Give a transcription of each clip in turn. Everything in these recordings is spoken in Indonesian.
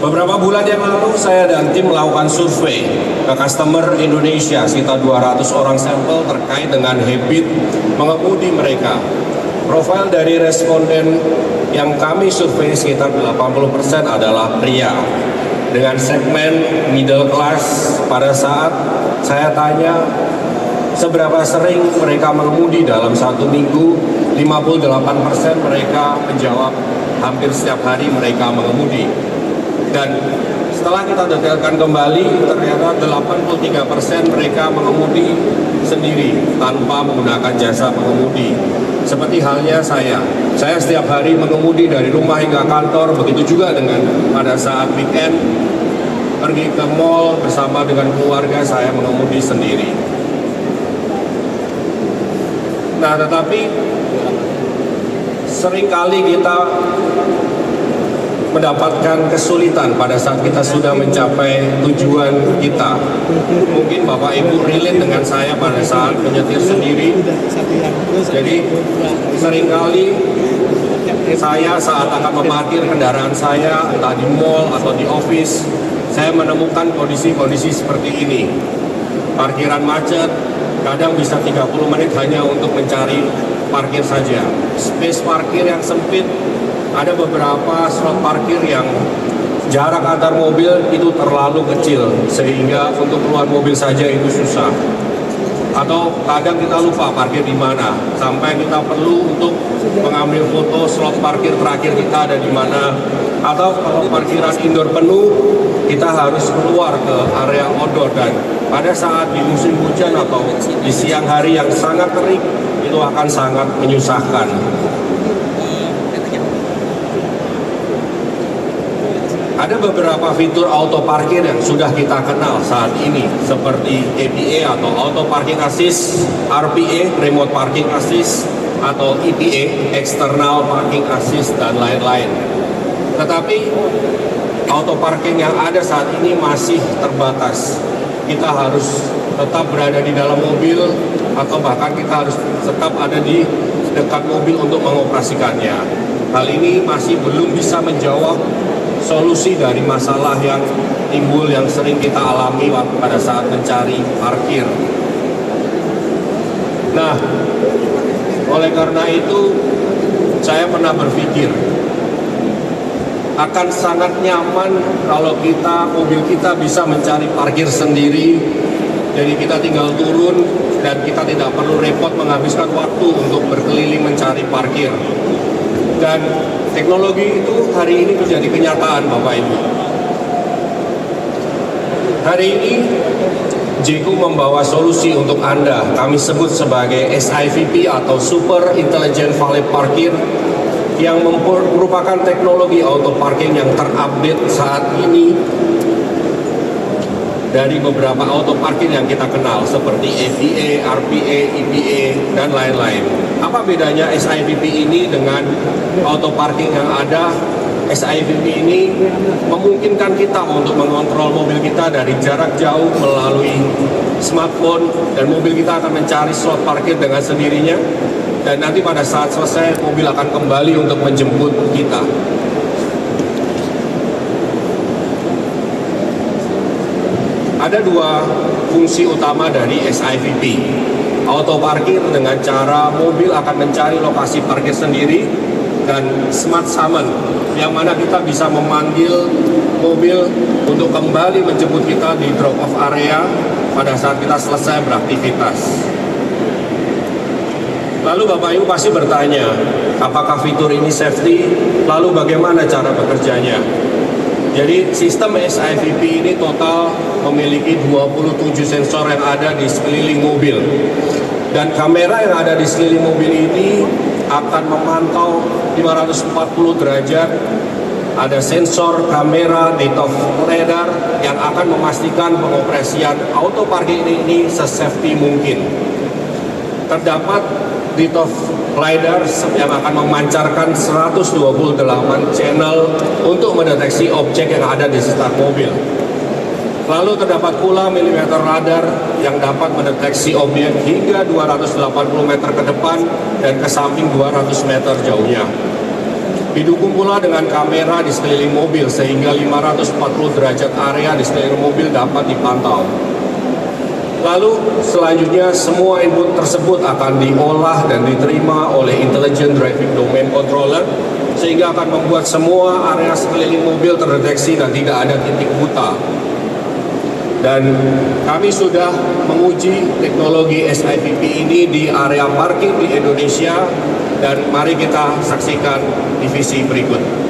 Beberapa bulan yang lalu saya dan tim melakukan survei ke customer Indonesia sekitar 200 orang sampel terkait dengan habit mengemudi mereka. Profil dari responden yang kami survei sekitar 80% adalah pria. Dengan segmen middle class, pada saat saya tanya seberapa sering mereka mengemudi dalam satu minggu, 58% mereka menjawab hampir setiap hari mereka mengemudi. Dan setelah kita detailkan kembali, ternyata 83% mereka mengemudi sendiri tanpa menggunakan jasa pengemudi. Seperti halnya saya setiap hari mengemudi dari rumah hingga kantor, begitu juga dengan pada saat weekend, pergi ke mall bersama dengan keluarga, saya mengemudi sendiri. Nah, tetapi seringkali kita mendapatkan kesulitan pada saat kita sudah mencapai tujuan kita. Mungkin Bapak Ibu relate dengan saya pada saat menyetir sendiri. Jadi seringkali saya saat akan memarkir kendaraan saya, entah di mall atau di office, saya menemukan kondisi-kondisi seperti ini. Parkiran macet, kadang bisa 30 menit hanya untuk mencari parkir saja. Space parkir yang sempit, ada beberapa slot parkir yang jarak antar mobil itu terlalu kecil sehingga untuk keluar mobil saja itu susah. Atau kadang kita lupa parkir di mana sampai kita perlu untuk mengambil foto slot parkir terakhir kita ada di mana. Atau kalau parkiran indoor penuh, kita harus keluar ke area outdoor, dan pada saat di musim hujan atau di siang hari yang sangat terik itu akan sangat menyusahkan. Ada beberapa fitur auto parkir yang sudah kita kenal saat ini, seperti APA atau Auto Parking Assist, RPA, Remote Parking Assist, atau EPA, External Parking Assist, dan lain-lain. Tetapi auto parking yang ada saat ini masih terbatas. Kita harus tetap berada di dalam mobil, atau bahkan kita harus tetap ada di dekat mobil untuk mengoperasikannya. Hal ini masih belum bisa menjawab solusi dari masalah yang timbul yang sering kita alami pada saat mencari parkir. Nah, oleh karena itu saya pernah berpikir akan sangat nyaman kalau mobil kita bisa mencari parkir sendiri. Jadi kita tinggal turun dan kita tidak perlu repot menghabiskan waktu untuk berkeliling mencari parkir. Dan teknologi itu hari ini menjadi kenyataan, Bapak Ibu. Hari ini Jeko membawa solusi untuk Anda. Kami sebut sebagai SIVP atau Super Intelligent Valet Parkir, yang merupakan teknologi auto parking yang terupdate saat ini dari beberapa auto parking yang kita kenal seperti APA, RPA, EPA, dan lain-lain. Apa bedanya SIVP ini dengan auto parking yang ada? SIVP ini memungkinkan kita untuk mengontrol mobil kita dari jarak jauh melalui smartphone, dan mobil kita akan mencari slot parkir dengan sendirinya, dan nanti pada saat selesai mobil akan kembali untuk menjemput kita. Ada dua fungsi utama dari SIVP. Auto parkir dengan cara mobil akan mencari lokasi parkir sendiri, dan smart summon yang mana kita bisa memanggil mobil untuk kembali menjemput kita di drop off area pada saat kita selesai beraktivitas. Lalu Bapak Ibu pasti bertanya, apakah fitur ini safety? Lalu bagaimana cara bekerjanya? Jadi sistem SIVP ini total memiliki 27 sensor yang ada di sekeliling mobil. Dan kamera yang ada di sekeliling mobil ini akan memantau 540 derajat. Ada sensor kamera depth of radar yang akan memastikan pengoperasian auto parking ini se-safety mungkin. Terdapat depth of radar yang akan memancarkan 128 channel untuk mendeteksi objek yang ada di sekitar mobil. Lalu terdapat pula milimeter radar yang dapat mendeteksi objek hingga 280 meter ke depan dan ke samping 200 meter jauhnya. Didukung pula dengan kamera di sekeliling mobil sehingga 540 derajat area di sekeliling mobil dapat dipantau. Lalu selanjutnya semua input tersebut akan diolah dan diterima oleh Intelligent Driving Domain Controller sehingga akan membuat semua area sekeliling mobil terdeteksi dan tidak ada titik buta. Dan kami sudah menguji teknologi SIVP ini di area parkir di Indonesia dan mari kita saksikan divisi berikut.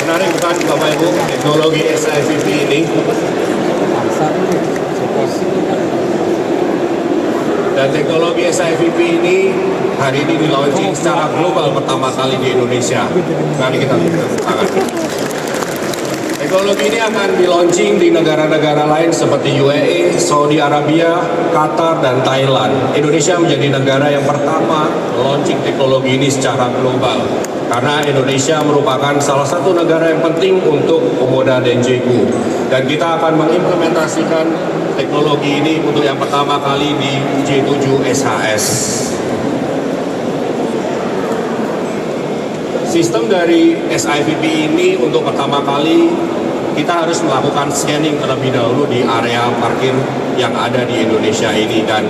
Menarik bukan Bapak Ibu teknologi SIVP ini? Dan teknologi SIVP ini hari ini di launching secara global pertama kali di Indonesia. Mari kita tepuk tangan. Teknologi ini akan di launching di negara-negara lain seperti UAE, Saudi Arabia, Qatar, dan Thailand. Indonesia menjadi negara yang pertama launching teknologi ini secara global. Karena Indonesia merupakan salah satu negara yang penting untuk Omoda dan JEGU. Dan kita akan mengimplementasikan teknologi ini untuk yang pertama kali di J7 SHS. Sistem dari SIVP ini untuk pertama kali kita harus melakukan scanning terlebih dahulu di area parkir yang ada di Indonesia ini. Dan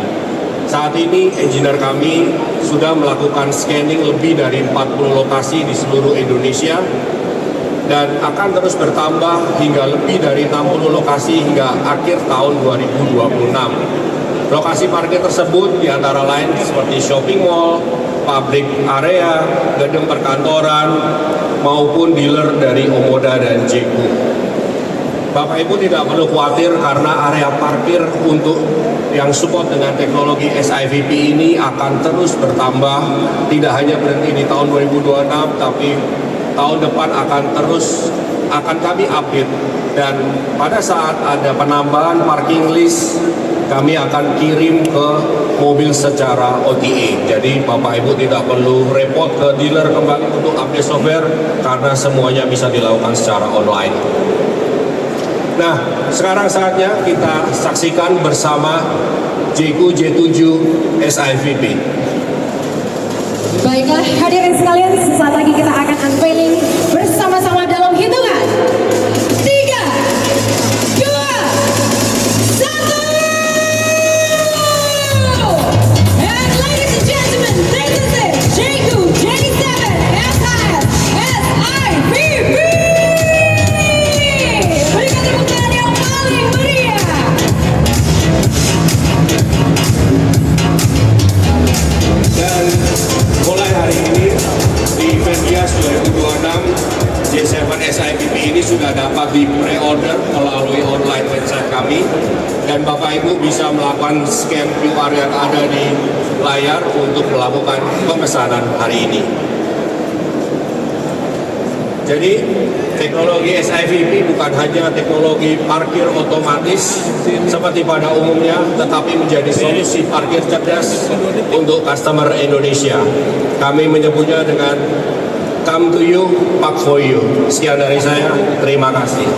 saat ini engineer kami sudah melakukan scanning lebih dari 40 lokasi di seluruh Indonesia dan akan terus bertambah hingga lebih dari 60 lokasi hingga akhir tahun 2026. Lokasi parkir tersebut diantara lain seperti shopping mall, pabrik area, gedung perkantoran, maupun dealer dari Omoda dan JEGU. Bapak Ibu tidak perlu khawatir karena area parkir untuk yang support dengan teknologi SIVP ini akan terus bertambah, tidak hanya berhenti di tahun 2026 tapi tahun depan akan kami update, dan pada saat ada penambahan parking list kami akan kirim ke mobil secara OTA. Jadi Bapak Ibu tidak perlu repot ke dealer kembali untuk update software karena semuanya bisa dilakukan secara online. Nah, sekarang saatnya kita saksikan bersama JEGU J7 SIVP. Baiklah, hadirin sekalian, sesaat lagi kita akan unveiling bersama-sama dalam hitungan 3, 2, 1. And ladies and gentlemen, this is it, JEGU J7 SHS SIVP. Berikan tepuk tangan yang paling meriah. melalui online website kami, dan Bapak Ibu bisa melakukan scan QR yang ada di layar untuk melakukan pemesanan hari ini. Jadi teknologi SIVP bukan hanya teknologi parkir otomatis seperti pada umumnya, tetapi menjadi solusi parkir cerdas untuk customer Indonesia. Kami menyebutnya dengan Come to you, Park for you. Sekian dari saya, terima kasih.